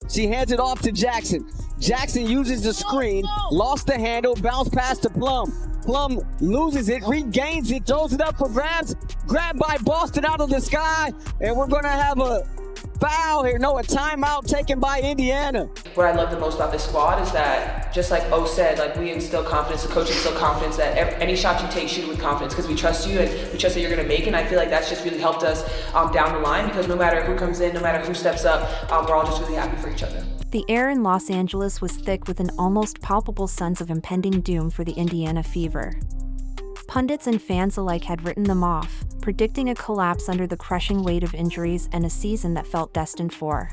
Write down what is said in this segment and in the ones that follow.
She hands it off to Jackson. Jackson uses the screen, lost the handle, bounce pass to Plum. Plum loses it, regains it, throws it up for grabs. Grabbed by Boston out of the sky, and we're going to have a foul here. No, a timeout taken by Indiana. What I love the most about this squad is that, just like O said, like we instill confidence, the coach instills confidence that any shot you take, shoot it with confidence because we trust you and we trust that you're going to make it. And I feel like that's just really helped us down the line because no matter who comes in, no matter who steps up, we're all just really happy for each other. The air in Los Angeles was thick with an almost palpable sense of impending doom for the Indiana Fever. Pundits and fans alike had written them off, predicting a collapse under the crushing weight of injuries and a season that felt destined for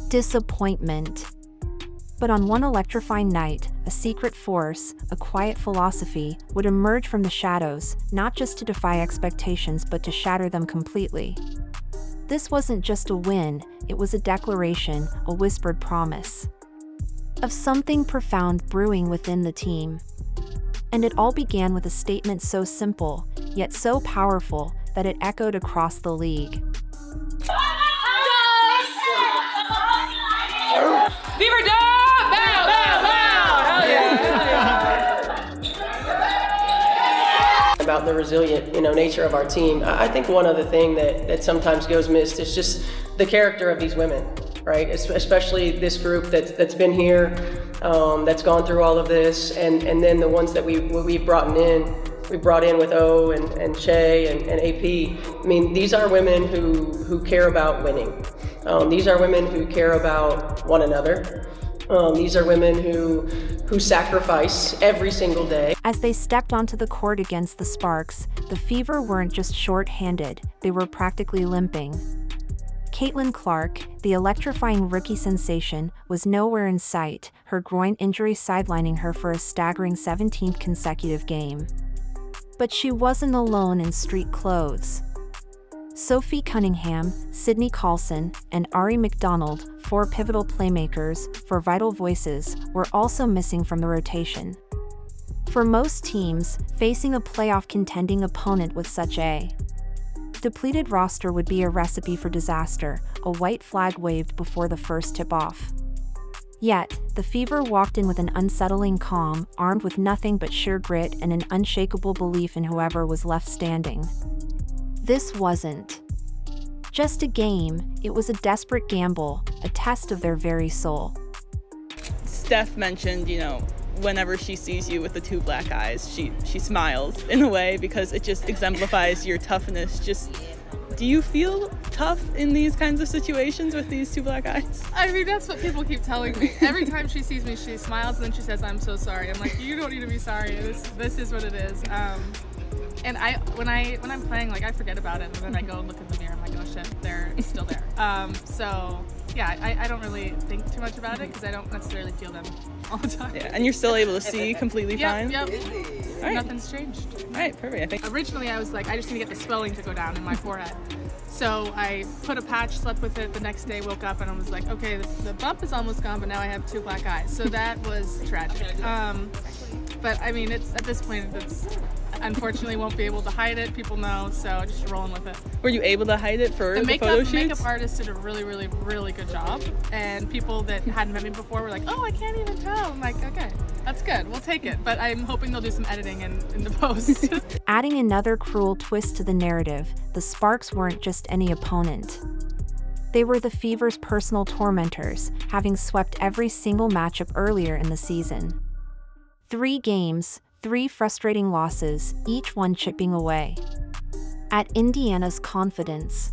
disappointment. But on one electrifying night, a secret force, a quiet philosophy, would emerge from the shadows, not just to defy expectations but to shatter them completely. This wasn't just a win, it was a declaration, a whispered promise of something profound brewing within the team. And it all began with a statement so simple, yet so powerful, that it echoed across the league. Fever down! Bow, bow, bow! Hell yeah! About the resilient, nature of our team. I think one other thing that sometimes goes missed is just the character of these women, right? Especially this group that's been here, that's gone through all of this, and then the ones that we brought in. We brought in with O and Che and AP. I mean, these are women who care about winning. These are women who care about one another. These are women who sacrifice every single day. As they stepped onto the court against the Sparks, the Fever weren't just short-handed, they were practically limping. Caitlin Clark, the electrifying rookie sensation, was nowhere in sight, her groin injury sidelining her for a staggering 17th consecutive game. But she wasn't alone in street clothes. Sophie Cunningham, Sydney Carlson, and Ari McDonald, four pivotal playmakers, for vital voices, were also missing from the rotation. For most teams, facing a playoff contending opponent with such a depleted roster would be a recipe for disaster, a white flag waved before the first tip-off. Yet, the Fever walked in with an unsettling calm, armed with nothing but sheer grit and an unshakable belief in whoever was left standing. This wasn't just a game, it was a desperate gamble, a test of their very soul. Steph mentioned, whenever she sees you with the two black eyes, she smiles in a way because it just exemplifies your toughness. Do you feel tough in these kinds of situations with these two black eyes? I mean, that's what people keep telling me. Every time she sees me, she smiles and then she says, "I'm so sorry." I'm like, you don't need to be sorry. This is what it is. And when I'm playing, I forget about it, and then I go and look in the mirror. I'm like, oh shit, they're still there. So yeah, I don't really think too much about it because I don't necessarily feel them all the time. Yeah, and you're still able to see completely fine? Yep. All right. Nothing's changed. All right, perfect. Originally, I was like, I just need to get the swelling to go down in my forehead. So I put a patch, slept with it. The next day, woke up, and I was like, okay, the bump is almost gone, but now I have two black eyes. So that was tragic. But I mean, it's at this point, it's unfortunately won't be able to hide it. People know, so just rolling with it. Were you able to hide it for the photo shoots? The makeup artist did a really, really, really good job. And people that hadn't met me before were like, oh, I can't even tell. I'm like, okay, that's good. We'll take it. But I'm hoping they'll do some editing in the post. Adding another cruel twist to the narrative, the Sparks weren't just any opponent. They were the Fever's personal tormentors, having swept every single matchup earlier in the season. 3 games, 3 frustrating losses, each one chipping away at Indiana's confidence.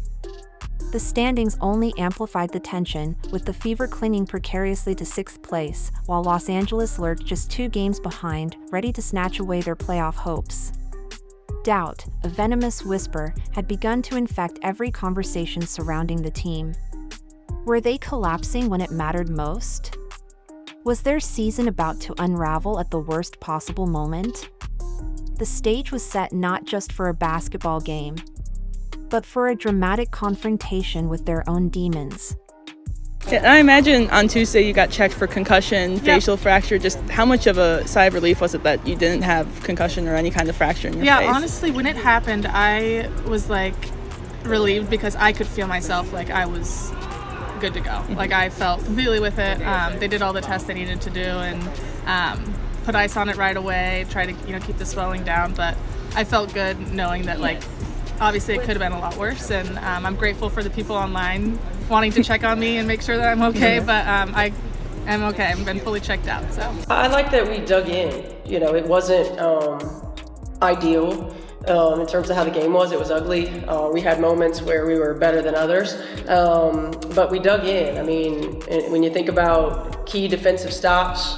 The standings only amplified the tension, with the Fever clinging precariously to 6th place, while Los Angeles lurked just 2 games behind, ready to snatch away their playoff hopes. Doubt, a venomous whisper, had begun to infect every conversation surrounding the team. Were they collapsing when it mattered most? Was their season about to unravel at the worst possible moment? The stage was set not just for a basketball game, but for a dramatic confrontation with their own demons. Yeah, I imagine on Tuesday you got checked for concussion, facial fracture. Just how much of a sigh of relief was it that you didn't have concussion or any kind of fracture in your face? Yeah, honestly, when it happened, I was relieved because I could feel myself I was good to go. Like, I felt completely with it. They did all the tests they needed to do and put ice on it right away, try to, keep the swelling down. But I felt good knowing that, like, obviously it could have been a lot worse. And I'm grateful for the people online wanting to check on me and make sure that I'm okay. But I am okay. I've been fully checked out. So I like that we dug in. It wasn't ideal in terms of how the game was. It was ugly. We had moments where we were better than others, but we dug in. I mean, when you think about key defensive stops,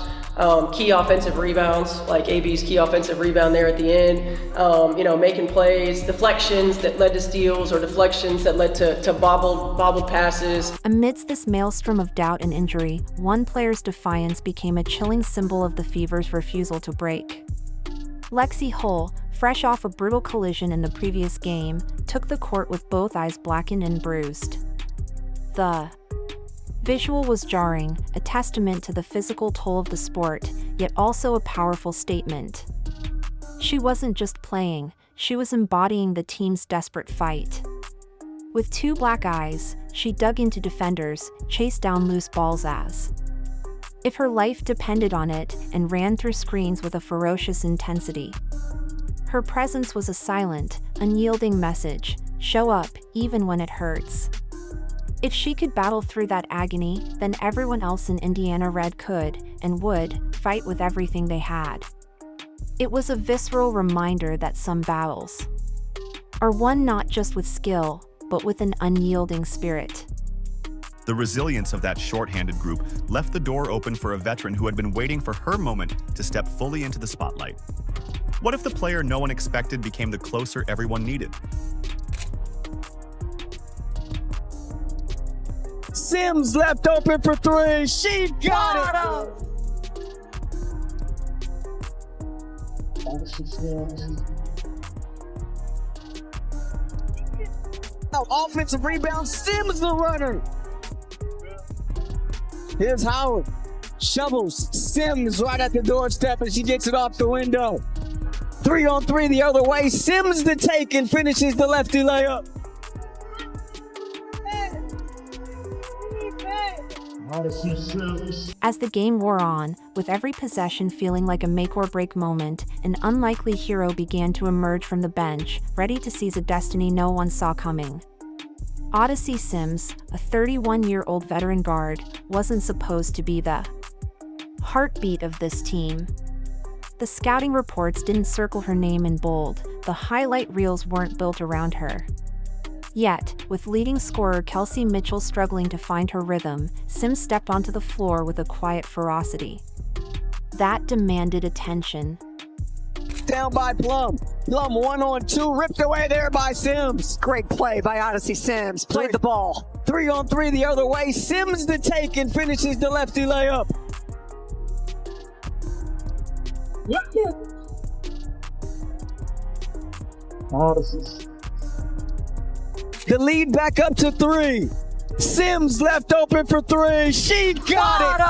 key offensive rebounds, like AB's key offensive rebound there at the end, making plays, deflections that led to steals or deflections that led to bobbled passes. Amidst this maelstrom of doubt and injury, one player's defiance became a chilling symbol of the Fever's refusal to break. Lexi Hull, fresh off a brutal collision in the previous game, took the court with both eyes blackened and bruised. The visual was jarring, a testament to the physical toll of the sport, yet also a powerful statement. She wasn't just playing, she was embodying the team's desperate fight. With two black eyes, she dug into defenders, chased down loose balls as if her life depended on it, and ran through screens with a ferocious intensity. Her presence was a silent, unyielding message: show up, even when it hurts. If she could battle through that agony, then everyone else in Indiana Red could, and would, fight with everything they had. It was a visceral reminder that some battles are won not just with skill, but with an unyielding spirit. The resilience of that shorthanded group left the door open for a veteran who had been waiting for her moment to step fully into the spotlight. What if the player no one expected became the closer everyone needed? Sims left open for three. She got it. Offensive rebound. Sims the runner. Here's Howard. Shovels Sims right at the doorstep, and she gets it off the window. 3-on-3 the other way. Sims the take and finishes the lefty layup. As the game wore on, with every possession feeling like a make-or-break moment, an unlikely hero began to emerge from the bench, ready to seize a destiny no one saw coming. Odyssey Sims, a 31-year-old veteran guard, wasn't supposed to be the heartbeat of this team. The scouting reports didn't circle her name in bold, the highlight reels weren't built around her. Yet, with leading scorer Kelsey Mitchell struggling to find her rhythm, Sims stepped onto the floor with a quiet ferocity that demanded attention. Down by Plum. Plum 1-on-2, ripped away there by Sims. Great play by Odyssey Sims. Played the ball. 3-on-3 the other way. Sims the take and finishes the lefty layup. The lead back up to 3. Sims left open for 3. She got it.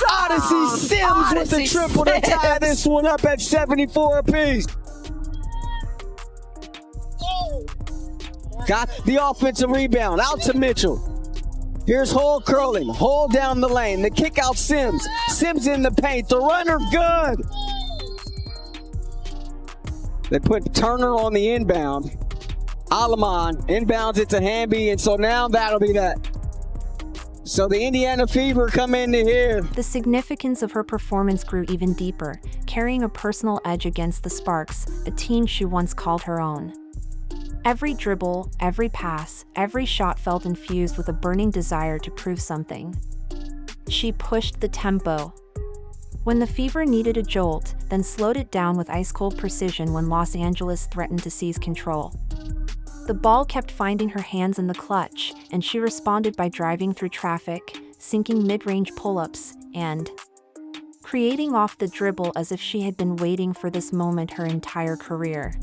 Odyssey Sims with the triple to tie this one up at 74 apiece. Got the offensive rebound out to Mitchell. Here's Hull curling. Hull down the lane. The kick out Sims. Sims in the paint. The runner good. They put Turner on the inbound. Alaman inbounds it to Hamby, and so now that'll be that. So the Indiana Fever come into here. The significance of her performance grew even deeper, carrying a personal edge against the Sparks, a team she once called her own. Every dribble, every pass, every shot felt infused with a burning desire to prove something. She pushed the tempo. When the Fever needed a jolt, then slowed it down with ice-cold precision when Los Angeles threatened to seize control. The ball kept finding her hands in the clutch, and she responded by driving through traffic, sinking mid-range pull-ups, and creating off the dribble as if she had been waiting for this moment her entire career.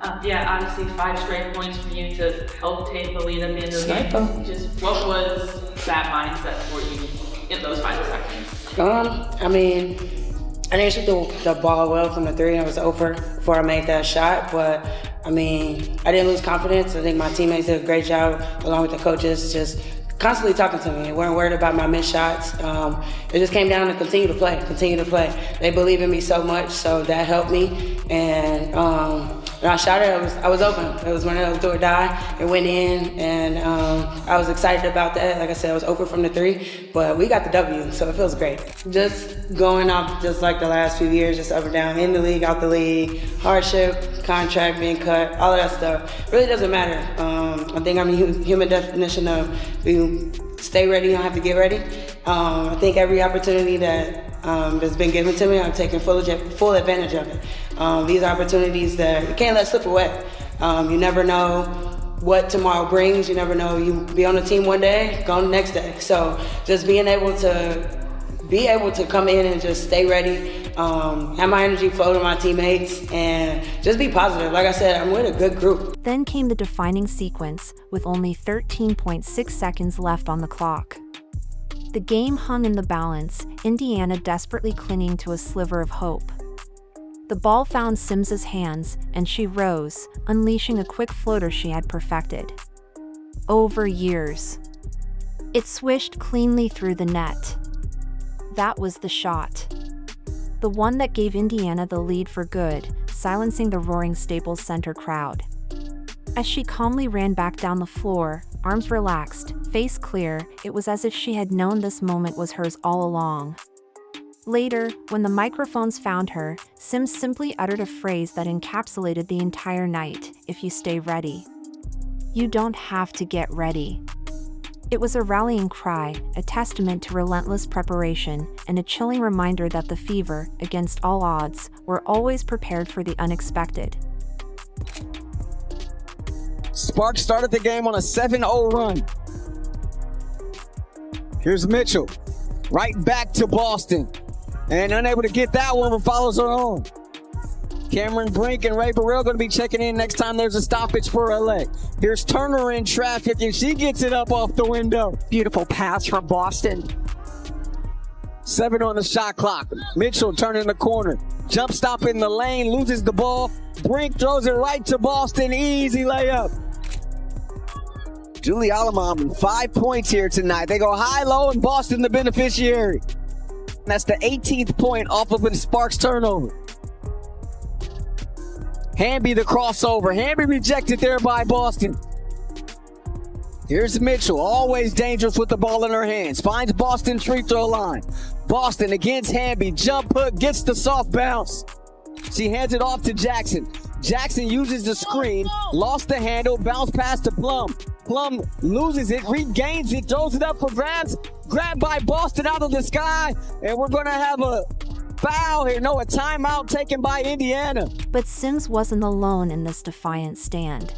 Honestly, 5 straight points for you to help take the lead at the end of the game. Just what was that mindset for you in those final seconds? I didn't shoot the ball well from the 3. I was over before I made that shot, but I didn't lose confidence. I think my teammates did a great job, along with the coaches, just constantly talking to me. They weren't worried about my missed shots. It just came down to continue to play. They believe in me so much, so that helped me. And when I shot it, I was open. It was one of those do or die. It went in, and I was excited about that. Like I said, I was open from the three, but we got the W, so it feels great. Just going off just like the last few years, just up and down, in the league, out the league, hardship, contract being cut, all of that stuff. Really doesn't matter. I think I'm a human definition of you stay ready, you don't have to get ready. I think every opportunity that's been given to me, I'm taking full advantage of it. These are opportunities that you can't let slip away. You never know what tomorrow brings. You never know, you be on the team one day, gone the next day. So just being able to come in and just stay ready, have my energy flow to my teammates, and just be positive. Like I said, I'm with a good group. Then came the defining sequence, with only 13.6 seconds left on the clock. The game hung in the balance, Indiana desperately clinging to a sliver of hope. The ball found Sims's hands, and she rose, unleashing a quick floater she had perfected over years. It swished cleanly through the net. That was the shot. The one that gave Indiana the lead for good, silencing the roaring Staples Center crowd. As she calmly ran back down the floor, arms relaxed, face clear, it was as if she had known this moment was hers all along. Later, when the microphones found her, Sims simply uttered a phrase that encapsulated the entire night: if you stay ready. You don't have to get ready. It was a rallying cry, a testament to relentless preparation, and a chilling reminder that the Fever, against all odds, were always prepared for the unexpected. Sparks started the game on a 7-0 run. Here's Mitchell, right back to Boston, and unable to get that one, but follows her own. Cameron Brink and Ray Burrell going to be checking in next time there's a stoppage for LA. Here's Turner in traffic, and she gets it up off the window. Beautiful pass from Boston. 7 on the shot clock. Mitchell turning the corner. Jump stop in the lane, loses the ball. Brink throws it right to Boston. Easy layup. Julie Alamam, 5 points here tonight. They go high-low, and Boston the beneficiary. That's the 18th point off of a Sparks turnover. Hamby the crossover. Hamby rejected there by Boston. Here's Mitchell, always dangerous with the ball in her hands. Finds Boston's free throw line. Boston against Hamby. Jump hook, gets the soft bounce. She hands it off to Jackson. Jackson uses the screen, lost the handle, bounce pass to Plum. Plum loses it, regains it, throws it up for grabs. Grabbed by Boston out of the sky, and we're going to have a foul here. No, a timeout taken by Indiana. But Sims wasn't alone in this defiant stand.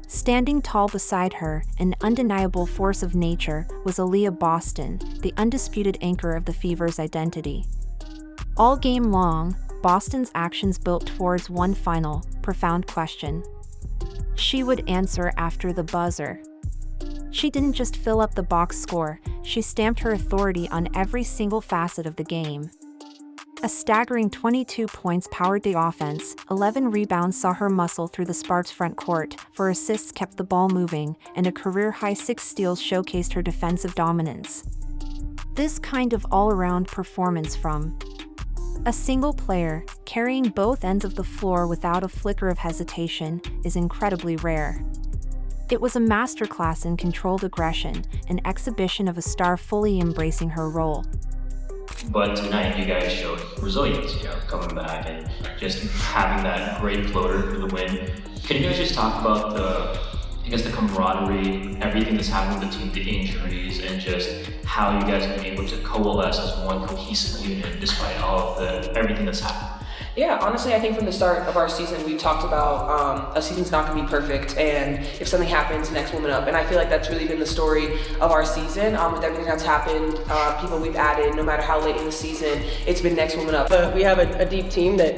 Standing tall beside her, an undeniable force of nature, was Aliyah Boston, the undisputed anchor of the Fever's identity. All game long, Boston's actions built towards one final, profound question. She would answer after the buzzer. She didn't just fill up the box score, she stamped her authority on every single facet of the game. A staggering 22 points powered the offense, 11 rebounds saw her muscle through the Sparks' front court, 4 assists kept the ball moving, and a career-high 6 steals showcased her defensive dominance. This kind of all-around performance from a single player, carrying both ends of the floor without a flicker of hesitation, is incredibly rare. It was a masterclass in controlled aggression, an exhibition of a star fully embracing her role. But tonight you guys showed resilience, coming back and just having that great floater for the win. Can you guys just talk about the camaraderie, everything that's happened with the team, the injuries, and just how you guys have been able to coalesce as one cohesive unit despite all of everything that's happened? Yeah, honestly, I think from the start of our season, we talked about a season's not going to be perfect, and if something happens, next woman up. And I feel like that's really been the story of our season. With everything that's happened, people we've added, no matter how late in the season, it's been next woman up. We have a deep team that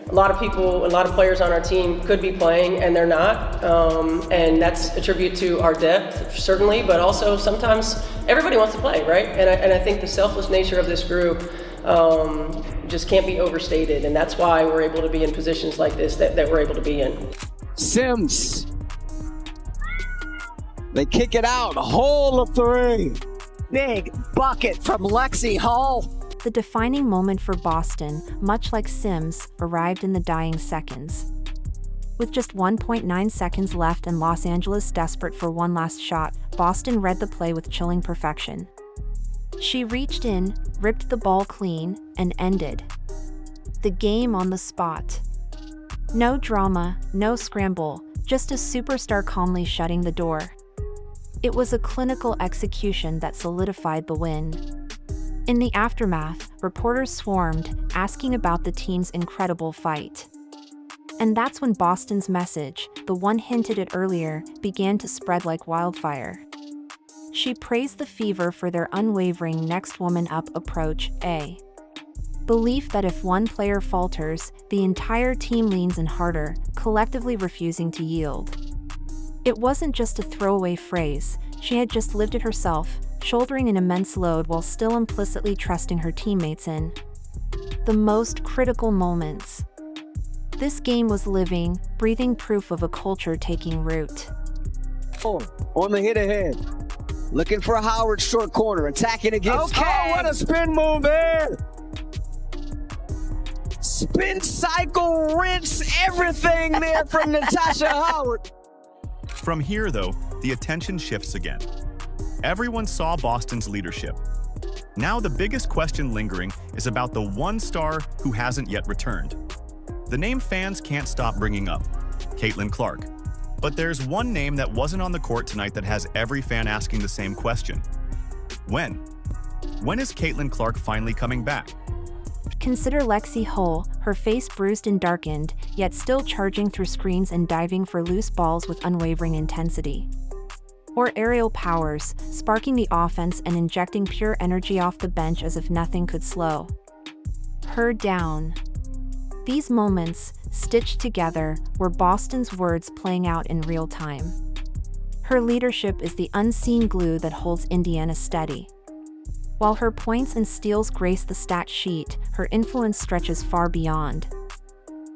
a lot of players on our team could be playing and they're not. And that's a tribute to our depth, certainly, but also sometimes everybody wants to play, right? And I think the selfless nature of this group just can't be overstated, and that's why we're able to be in positions like this that we're able to be in. Sims. They kick it out. Hole of three. Big bucket from Lexi Hull. The defining moment for Boston, much like Sims, arrived in the dying seconds. With just 1.9 seconds left and Los Angeles desperate for one last shot, Boston read the play with chilling perfection. She reached in, ripped the ball clean, and ended the game on the spot. No drama, no scramble, just a superstar calmly shutting the door. It was a clinical execution that solidified the win. In the aftermath, reporters swarmed, asking about the team's incredible fight. And that's when Boston's message, the one hinted at earlier, began to spread like wildfire. She praised the Fever for their unwavering next woman up approach, a belief that if one player falters, the entire team leans in harder, collectively refusing to yield. It wasn't just a throwaway phrase, she had just lived it herself, shouldering an immense load while still implicitly trusting her teammates in the most critical moments. This game was living, breathing proof of a culture taking root. On the hit ahead. Looking for Howard short corner, attacking against. Okay. Oh, what a spin move there! Spin cycle, rinse everything there from Natasha Howard. From here, though, the attention shifts again. Everyone saw Boston's leadership. Now the biggest question lingering is about the one star who hasn't yet returned. The name fans can't stop bringing up, Caitlin Clark. But there's one name that wasn't on the court tonight that has every fan asking the same question. When? When is Caitlin Clark finally coming back? Consider Lexi Hull, her face bruised and darkened, yet still charging through screens and diving for loose balls with unwavering intensity. Or Aerial Powers, sparking the offense and injecting pure energy off the bench as if nothing could slow her down. These moments, stitched together, were Boston's words playing out in real time. Her leadership is the unseen glue that holds Indiana steady. While her points and steals grace the stat sheet, her influence stretches far beyond.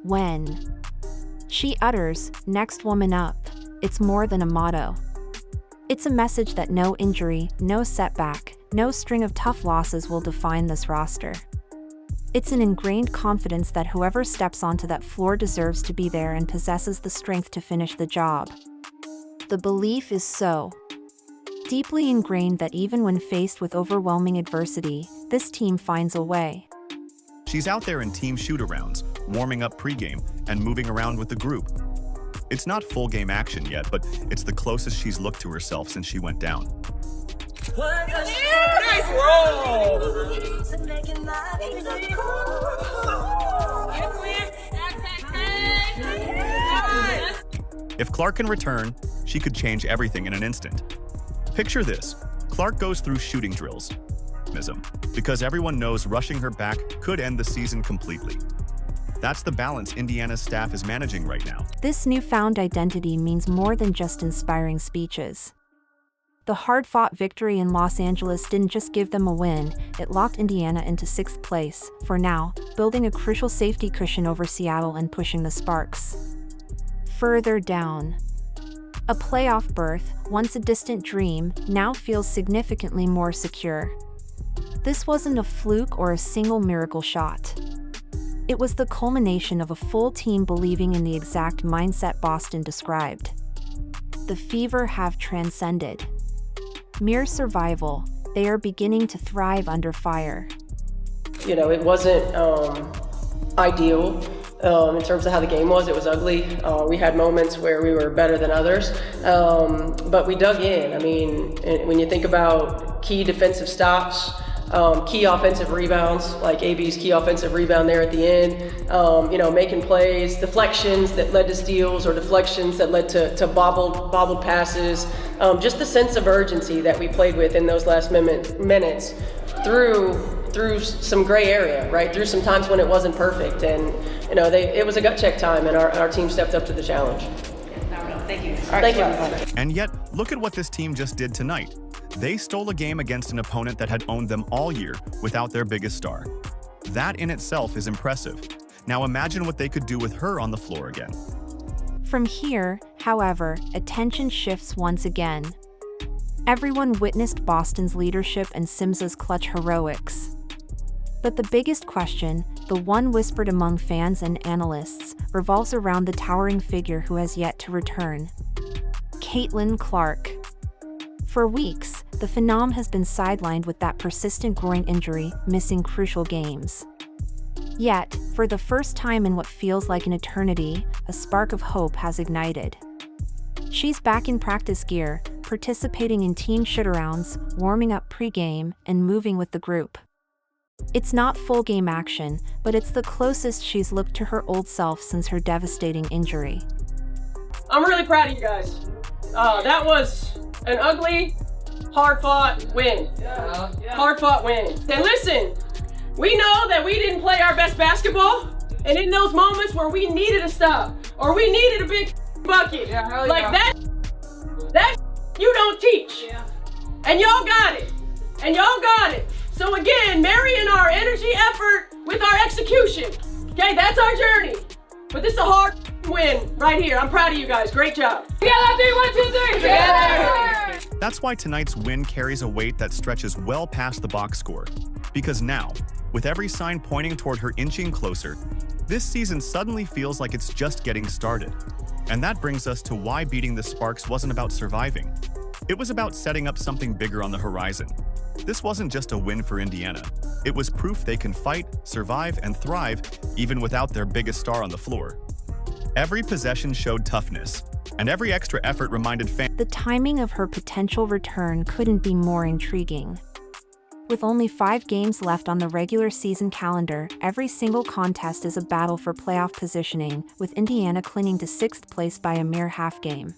When she utters, "Next woman up," it's more than a motto. It's a message that no injury, no setback, no string of tough losses will define this roster. It's an ingrained confidence that whoever steps onto that floor deserves to be there and possesses the strength to finish the job. The belief is so deeply ingrained that even when faced with overwhelming adversity, this team finds a way. She's out there in team shoot-arounds, warming up pregame, and moving around with the group. It's not full game action yet, but it's the closest she's looked to herself since she went down. Nice roll. If Clark can return, she could change everything in an instant. Picture this, Clark goes through shooting drills, because everyone knows rushing her back could end the season completely. That's the balance Indiana's staff is managing right now. This newfound identity means more than just inspiring speeches. The hard-fought victory in Los Angeles didn't just give them a win, it locked Indiana into 6th place, for now, building a crucial safety cushion over Seattle and pushing the Sparks further down. A playoff berth, once a distant dream, now feels significantly more secure. This wasn't a fluke or a single miracle shot. It was the culmination of a full team believing in the exact mindset Boston described. The Fever have transcended mere survival. They are beginning to thrive under fire. You know, it wasn't ideal in terms of how the game was. It was ugly. We had moments where we were better than others, but we dug in. I mean, when you think about key defensive stops, key offensive rebounds, like AB's key offensive rebound there at the end, you know, making plays, deflections that led to steals or deflections that led to bobbled passes, just the sense of urgency that we played with in those last minutes through some gray area, right? Through some times when it wasn't perfect, and you know, it was a gut check time, and our team stepped up to the challenge. Thank you. Thank you. And yet, look at what this team just did tonight. They stole a game against an opponent that had owned them all year without their biggest star. That in itself is impressive. Now imagine what they could do with her on the floor again. From here, however, attention shifts once again. Everyone witnessed Boston's leadership and Simsa's clutch heroics. But the biggest question, the one whispered among fans and analysts, revolves around the towering figure who has yet to return. Caitlin Clark. For weeks, the phenom has been sidelined with that persistent groin injury, missing crucial games. Yet, for the first time in what feels like an eternity, a spark of hope has ignited. She's back in practice gear, participating in team shootarounds, warming up pre-game, and moving with the group. It's not full game action, but it's the closest she's looked to her old self since her devastating injury. I'm really proud of you guys. That was an ugly, hard-fought win. Hard-fought win. And listen, we know that we didn't play our best basketball, and in those moments where we needed a stop, or we needed a big bucket, that you don't teach. And y'all got it. And y'all got it. So again, marrying our energy effort with our execution. Okay, that's our journey. But this is a hard win right here. I'm proud of you guys. Great job. Together, 3, 1, 2, 3. Together. That's why tonight's win carries a weight that stretches well past the box score. Because now, with every sign pointing toward her inching closer, this season suddenly feels like it's just getting started. And that brings us to why beating the Sparks wasn't about surviving. It was about setting up something bigger on the horizon. This wasn't just a win for Indiana. It was proof they can fight, survive, and thrive even without their biggest star on the floor. Every possession showed toughness, and every extra effort reminded fans. The timing of her potential return couldn't be more intriguing. With only 5 games left on the regular season calendar, every single contest is a battle for playoff positioning, with Indiana clinging to 6th place by a mere half game.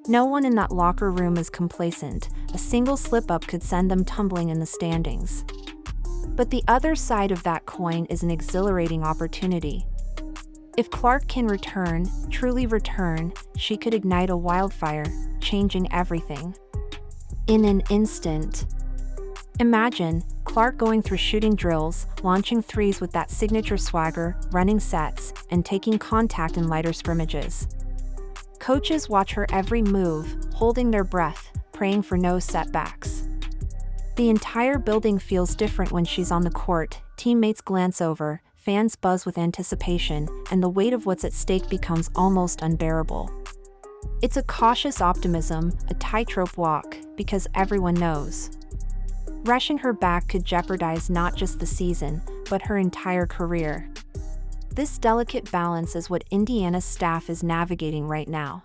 No one in that locker room is complacent. A single slip-up could send them tumbling in the standings. But the other side of that coin is an exhilarating opportunity. If Clark can return, truly return, she could ignite a wildfire, changing everything. In an instant. Imagine Clark going through shooting drills, launching threes with that signature swagger, running sets, and taking contact in lighter scrimmages. Coaches watch her every move, holding their breath, praying for no setbacks. The entire building feels different when she's on the court, teammates glance over, fans buzz with anticipation, and the weight of what's at stake becomes almost unbearable. It's a cautious optimism, a tightrope walk, because everyone knows. Rushing her back could jeopardize not just the season, but her entire career. This delicate balance is what Indiana's staff is navigating right now.